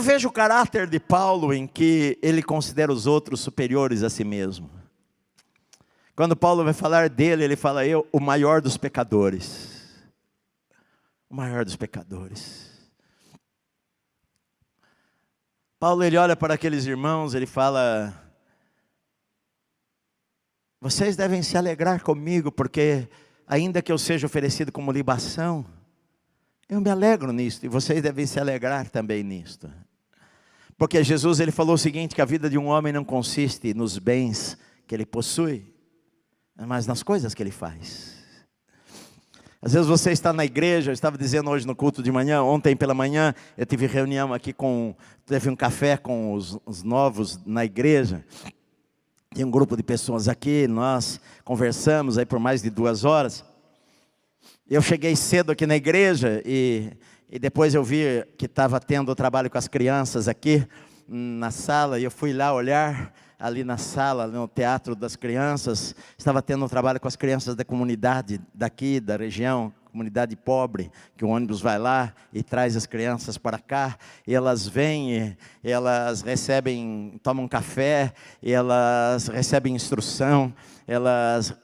eu vejo o caráter de Paulo em que ele considera os outros superiores a si mesmo. Quando Paulo vai falar dele, ele fala: eu, o maior dos pecadores. O maior dos pecadores. Paulo, ele olha para aqueles irmãos, ele fala: vocês devem se alegrar comigo, porque ainda que eu seja oferecido como libação, eu me alegro nisto, e vocês devem se alegrar também nisto. Porque Jesus, ele falou o seguinte, que a vida de um homem não consiste nos bens que ele possui, mas nas coisas que ele faz. Às vezes você está na igreja, eu estava dizendo hoje no culto de manhã, ontem pela manhã, eu tive reunião aqui teve um café com os novos na igreja. Tem um grupo de pessoas aqui, nós conversamos aí por mais de 2 horas. Eu cheguei cedo aqui na igreja e depois eu vi que estava tendo trabalho com as crianças aqui na sala, e eu fui lá olhar. Ali na sala, no teatro das crianças, estava tendo um trabalho com as crianças da comunidade daqui, da região, comunidade pobre, que o ônibus vai lá e traz as crianças para cá, e elas vêm, e elas recebem, tomam café, e elas recebem instrução, elas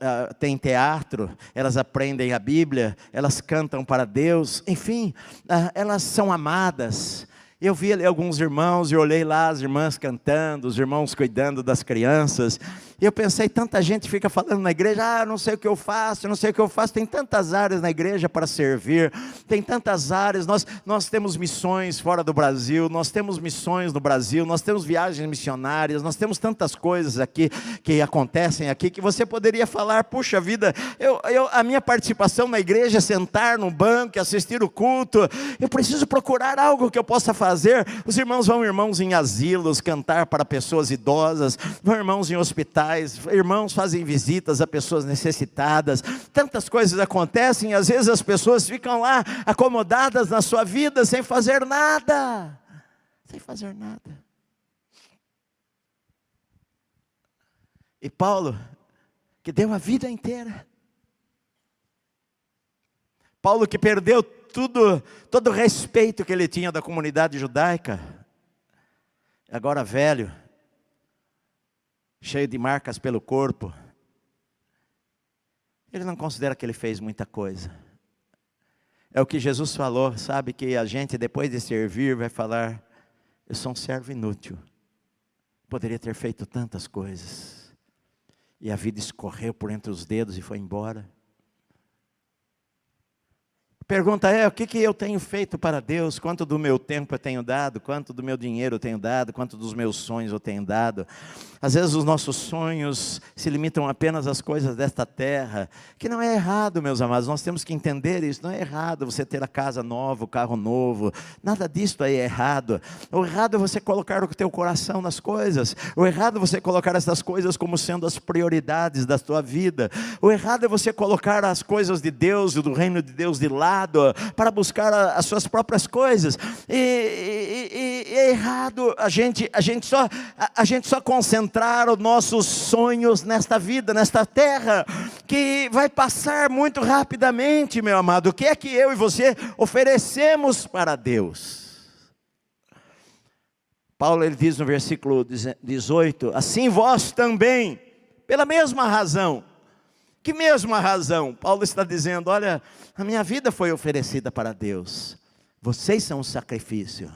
têm teatro, elas aprendem a Bíblia, elas cantam para Deus, enfim, elas são amadas. Eu vi ali alguns irmãos e olhei lá as irmãs cantando, os irmãos cuidando das crianças. E eu pensei, tanta gente fica falando na igreja, não sei o que eu faço, não sei o que eu faço. Tem tantas áreas na igreja para servir, tem tantas áreas. Nós temos missões fora do Brasil, nós temos missões no Brasil, nós temos viagens missionárias, nós temos tantas coisas aqui que acontecem aqui, que você poderia falar, puxa vida, a minha participação na igreja é sentar no banco, assistir o culto. Eu preciso procurar algo que eu possa fazer. Os irmãos vão, irmãos em asilos, cantar para pessoas idosas, vão irmãos em hospitais, irmãos fazem visitas a pessoas necessitadas, tantas coisas acontecem, e às vezes as pessoas ficam lá, acomodadas na sua vida, sem fazer nada, E Paulo, que deu a vida inteira, Paulo que perdeu todo o respeito que ele tinha da comunidade judaica, agora velho, cheio de marcas pelo corpo, ele não considera que ele fez muita coisa. É o que Jesus falou, sabe, que a gente depois de servir vai falar, eu sou um servo inútil, poderia ter feito tantas coisas, e a vida escorreu por entre os dedos e foi embora. Pergunta é, o que eu tenho feito para Deus? Quanto do meu tempo eu tenho dado? Quanto do meu dinheiro eu tenho dado? Quanto dos meus sonhos eu tenho dado? Às vezes os nossos sonhos se limitam apenas às coisas desta terra, que não é errado, meus amados, nós temos que entender isso, não é errado você ter a casa nova, o carro novo, nada disso é errado. O errado é você colocar o teu coração nas coisas, o errado é você colocar essas coisas como sendo as prioridades da tua vida, o errado é você colocar as coisas de Deus e do reino de Deus de lado, para buscar as suas próprias coisas, e é errado a gente só concentrar os nossos sonhos nesta vida, nesta terra, que vai passar muito rapidamente, meu amado. O que é que eu e você oferecemos para Deus? Paulo, ele diz no versículo 18, assim vós também, pela mesma razão. Que mesma razão? Paulo está dizendo, olha, a minha vida foi oferecida para Deus, vocês são um sacrifício.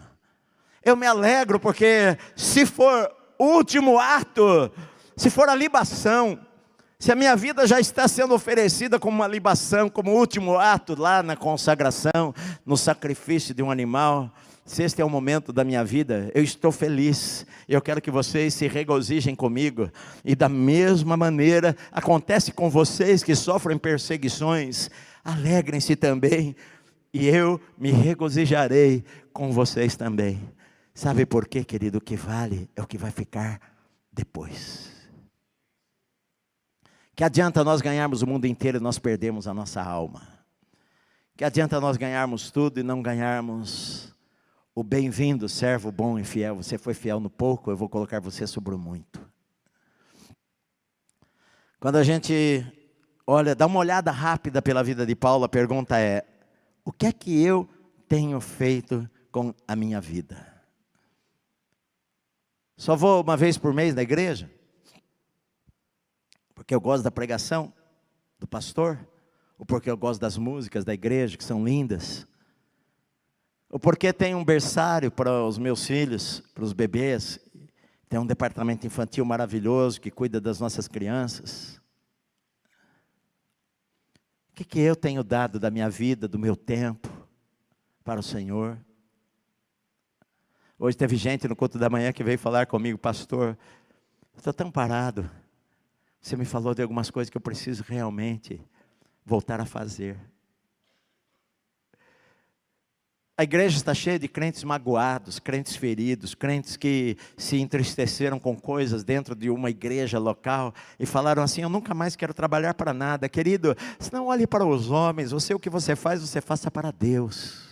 Eu me alegro porque se for o último ato, se for a libação, se a minha vida já está sendo oferecida como uma libação, como último ato lá na consagração, no sacrifício de um animal, se este é o momento da minha vida, eu estou feliz, eu quero que vocês se regozijem comigo, e da mesma maneira, acontece com vocês que sofrem perseguições, alegrem-se também, e eu me regozijarei com vocês também. Sabe por quê, querido? O que vale é o que vai ficar depois. Que adianta nós ganharmos o mundo inteiro e nós perdemos a nossa alma? Que adianta nós ganharmos tudo e não ganharmos o bem-vindo, servo bom e fiel? Você foi fiel no pouco, eu vou colocar você sobre o muito. Quando a gente olha, dá uma olhada rápida pela vida de Paulo, a pergunta é, o que é que eu tenho feito com a minha vida? Só vou uma vez por mês na igreja, porque eu gosto da pregação do pastor, ou porque eu gosto das músicas da igreja, que são lindas, ou porque tem um berçário para os meus filhos, para os bebês, tem um departamento infantil maravilhoso que cuida das nossas crianças. O que eu tenho dado da minha vida, do meu tempo, para o Senhor? Hoje teve gente no culto da manhã que veio falar comigo, pastor, estou tão parado, você me falou de algumas coisas que eu preciso realmente voltar a fazer. A igreja está cheia de crentes magoados, crentes feridos, crentes que se entristeceram com coisas dentro de uma igreja local e falaram assim, eu nunca mais quero trabalhar para nada. Querido, não olhe para os homens, o que você faz, você faça para Deus.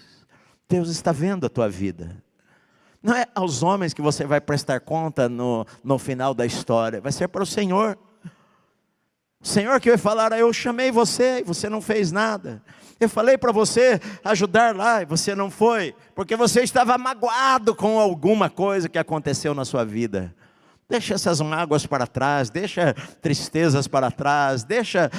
Deus está vendo a tua vida. Não é aos homens que você vai prestar conta no final da história, vai ser para o Senhor. O Senhor que vai falar, eu chamei você e você não fez nada. Eu falei para você ajudar lá e você não foi, porque você estava magoado com alguma coisa que aconteceu na sua vida. Deixa essas mágoas para trás, deixa tristezas para trás, deixa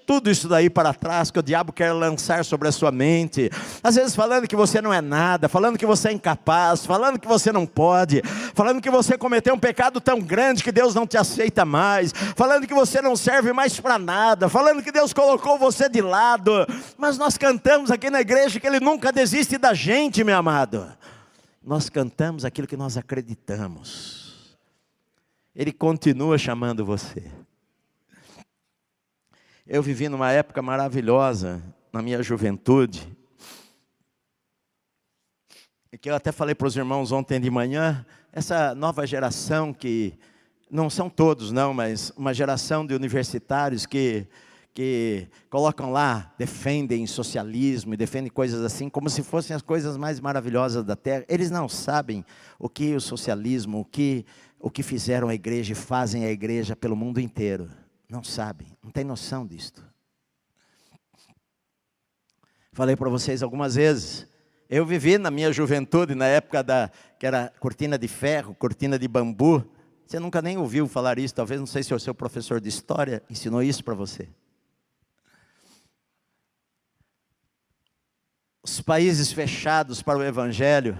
tudo isso daí para trás que o diabo quer lançar sobre a sua mente. Às vezes falando que você não é nada, falando que você é incapaz, falando que você não pode, falando que você cometeu um pecado tão grande que Deus não te aceita mais, falando que você não serve mais para nada, falando que Deus colocou você de lado. Mas nós cantamos aqui na igreja que Ele nunca desiste da gente, meu amado. Nós cantamos aquilo que nós acreditamos. Ele continua chamando você. Eu vivi numa época maravilhosa, na minha juventude, e que eu até falei para os irmãos ontem de manhã, essa nova geração que, não são todos não, mas uma geração de universitários que colocam lá, defendem socialismo e defendem coisas assim, como se fossem as coisas mais maravilhosas da terra. Eles não sabem o que o socialismo, o que fizeram a igreja e fazem a igreja pelo mundo inteiro. Não sabem, não tem noção disto. Falei para vocês algumas vezes, eu vivi na minha juventude, na época que era cortina de ferro, cortina de bambu. Você nunca nem ouviu falar isso, talvez, não sei se o seu professor de história ensinou isso para você. Os países fechados para o evangelho,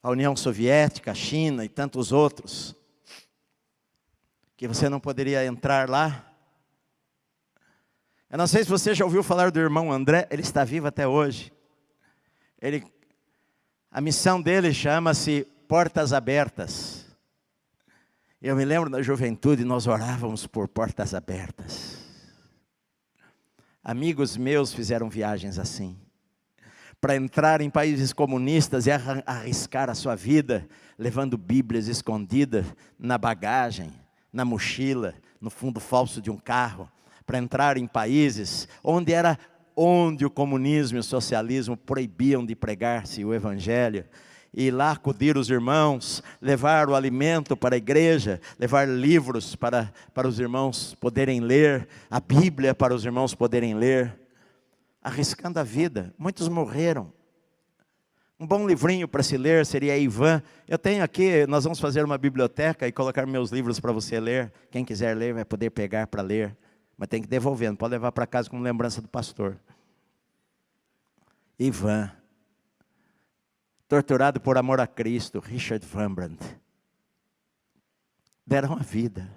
a União Soviética, a China e tantos outros, que você não poderia entrar lá. Eu não sei se você já ouviu falar do irmão André, ele está vivo até hoje. A missão dele chama-se Portas Abertas. Eu me lembro da juventude, nós orávamos por portas abertas. Amigos meus fizeram viagens assim, para entrar em países comunistas e arriscar a sua vida, levando bíblias escondidas na bagagem, na mochila, no fundo falso de um carro, para entrar em países onde o comunismo e o socialismo proibiam de pregar-se o evangelho, e lá acudir os irmãos, levar o alimento para a igreja, levar livros para os irmãos poderem ler, a Bíblia para os irmãos poderem ler, arriscando a vida. Muitos morreram. Um bom livrinho para se ler seria Ivan. Eu tenho aqui, nós vamos fazer uma biblioteca e colocar meus livros para você ler. Quem quiser ler vai poder pegar para ler, mas tem que devolver, não pode levar para casa como lembrança do pastor. Ivan, torturado por amor a Cristo, Richard Van Brandt, deram a vida.